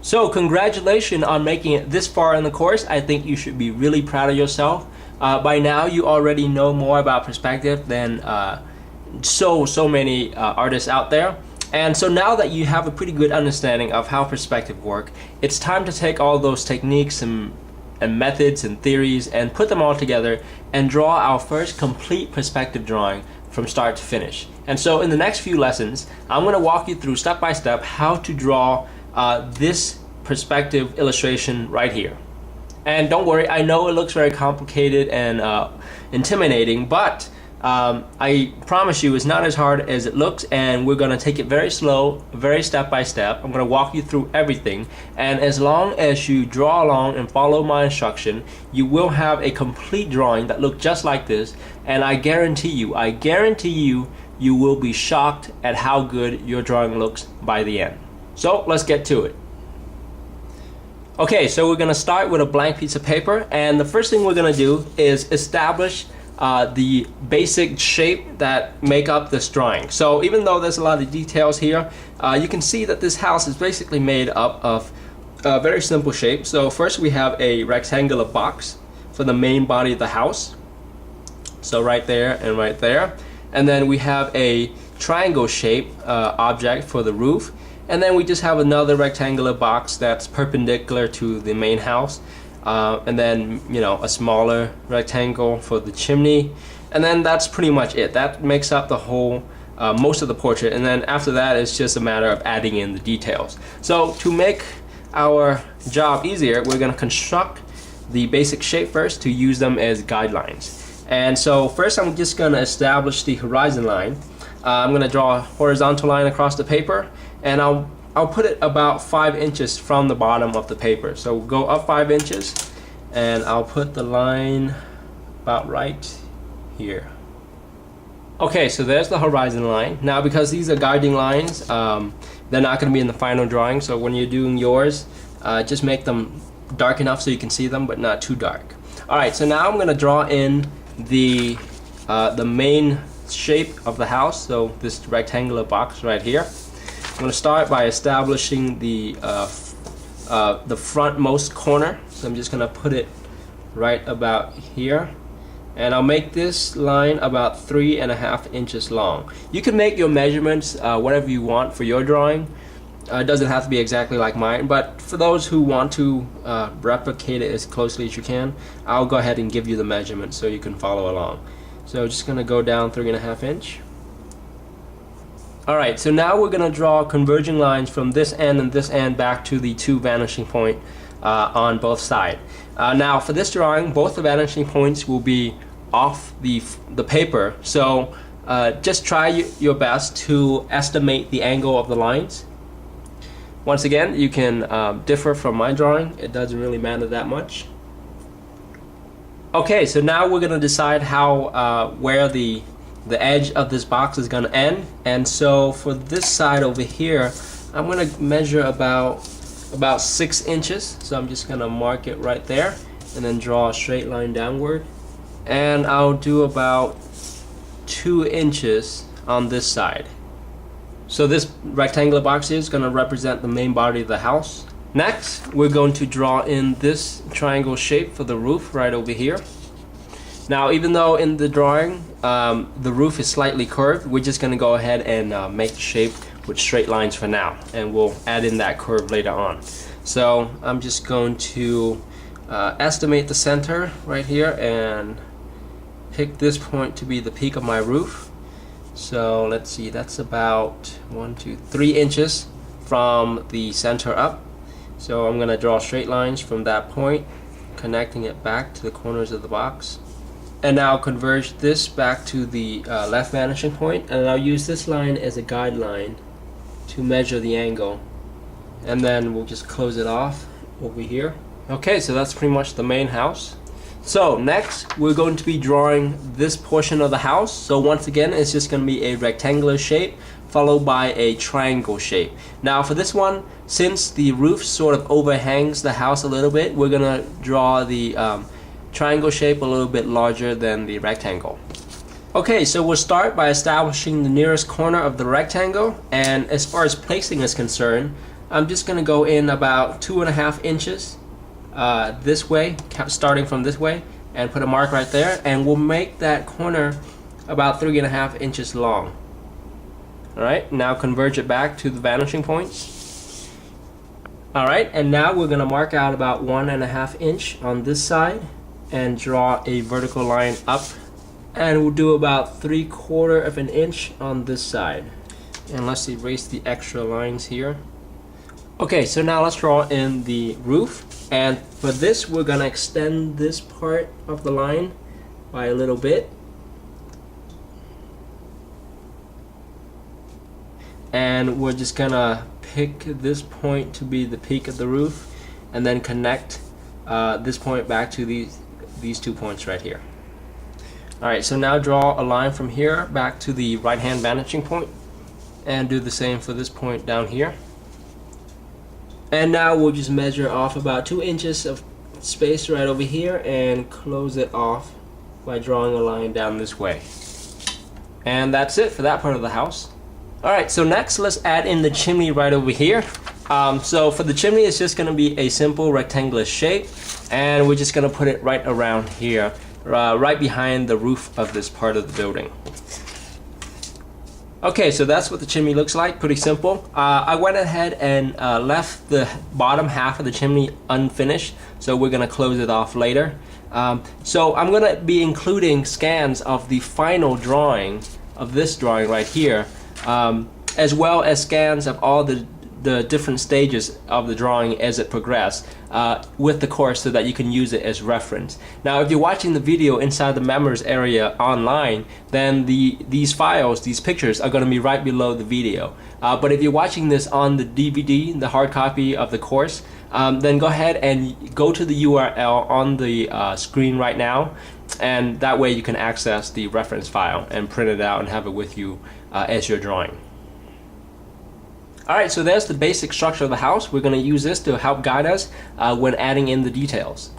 So congratulations on making it this far in the course. I think you should be really proud of yourself. By now you already know more about perspective than so many artists out there. And so now that you have a pretty good understanding of how perspective work, it's time to take all those techniques and methods and theories and put them all together and draw our first complete perspective drawing from start to finish. And so in the next few lessons, I'm going to walk you through step by step how to draw this perspective illustration right here. And don't worry, I know it looks very complicated and intimidating, but I promise you it's not as hard as it looks, and we're going to take it very slow, very step by step. I'm going to walk you through everything, and as long as you draw along and follow my instruction, you will have a complete drawing that looks just like this, and I guarantee you, you will be shocked at how good your drawing looks by the end. So let's get to it. Okay, so we're going to start with a blank piece of paper, and the first thing we're going to do is establish the basic shape that make up this drawing. So even though there's a lot of details here, you can see that this house is basically made up of a very simple shape. So first we have a rectangular box for the main body of the house, so right there and right there, and then we have a triangle shape object for the roof, and then we just have another rectangular box that's perpendicular to the main house. And then, you know, a smaller rectangle for the chimney, and then that's pretty much it. That makes up the whole most of the portrait, and then after that it's just a matter of adding in the details. So to make our job easier, we're going to construct the basic shape first to use them as guidelines. And so first I'm just going to establish the horizon line. I'm going to draw a horizontal line across the paper, and I'll put it about 5 inches from the bottom of the paper. So we'll go up 5 inches, and I'll put the line about right here. Okay, so there's the horizon line. Now because these are guiding lines, they're not going to be in the final drawing, so when you're doing yours, just make them dark enough so you can see them, but not too dark. Alright, so now I'm going to draw in the main shape of the house, so this rectangular box right here. I'm going to start by establishing the frontmost corner. So I'm just going to put it right about here, and I'll make this line about 3.5 inches long. You can make your measurements whatever you want for your drawing. It doesn't have to be exactly like mine, but for those who want to replicate it as closely as you can, I'll go ahead and give you the measurements so you can follow along. So just going to go down 3.5 inch. Alright, so now we're going to draw converging lines from this end and this end back to the two vanishing point on both sides. Now for this drawing, both the vanishing points will be off the paper, so just try your best to estimate the angle of the lines. Once again, you can differ from my drawing. It doesn't really matter that much. Okay, so now we're going to decide how where the edge of this box is going to end, and so for this side over here, I'm going to measure about 6 inches. So I'm just going to mark it right there, and then draw a straight line downward, and I'll do about 2 inches on this side. So this rectangular box here is going to represent the main body of the house. Next, we're going to draw in this triangle shape for the roof right over here. Now, even though in the drawing the roof is slightly curved, we're just going to go ahead and make the shape with straight lines for now, and we'll add in that curve later on. So I'm just going to estimate the center right here and pick this point to be the peak of my roof. So let's see, that's about 3 inches from the center up. So I'm going to draw straight lines from that point, connecting it back to the corners of the box. And now converge this back to the left vanishing point, and I'll use this line as a guideline to measure the angle. And then we'll just close it off over here. Okay, so that's pretty much the main house. So next, we're going to be drawing this portion of the house. So once again, it's just going to be a rectangular shape followed by a triangle shape. Now for this one, since the roof sort of overhangs the house a little bit, we're going to draw the triangle shape a little bit larger than the rectangle. Okay, so we'll start by establishing the nearest corner of the rectangle, and as far as placing is concerned, I'm just going to go in about 2.5 inches this way, starting from this way, and put a mark right there, and we'll make that corner about 3.5 inches long. Alright, now converge it back to the vanishing points. Alright, and now we're going to mark out about 1.5 inch on this side and draw a vertical line up, and we'll do about 3/4 of an inch on this side. And let's erase the extra lines here. Okay, so now let's draw in the roof, and for this we're going to extend this part of the line by a little bit. And we're just gonna pick this point to be the peak of the roof, and then connect this point back to these 2 points right here. Alright, so now draw a line from here back to the right hand vanishing point, and do the same for this point down here. And now we'll just measure off about 2 inches of space right over here and close it off by drawing a line down this way. And that's it for that part of the house. Alright, so next let's add in the chimney right over here. So for the chimney, it's just going to be a simple rectangular shape, and we're just going to put it right around here, right behind the roof of this part of the building. Okay, so that's what the chimney looks like, pretty simple. I went ahead and left the bottom half of the chimney unfinished, so we're going to close it off later. So I'm going to be including scans of the final drawing of this drawing right here, as well as scans of all the different stages of the drawing as it progressed with the course, so that you can use it as reference. Now if you're watching the video inside the members area online, then these files, these pictures, are going to be right below the video. But if you're watching this on the DVD, the hard copy of the course, then go ahead and go to the URL on the screen right now, and that way you can access the reference file and print it out and have it with you as you're drawing. Alright, so there's the basic structure of the house. We're going to use this to help guide us when adding in the details.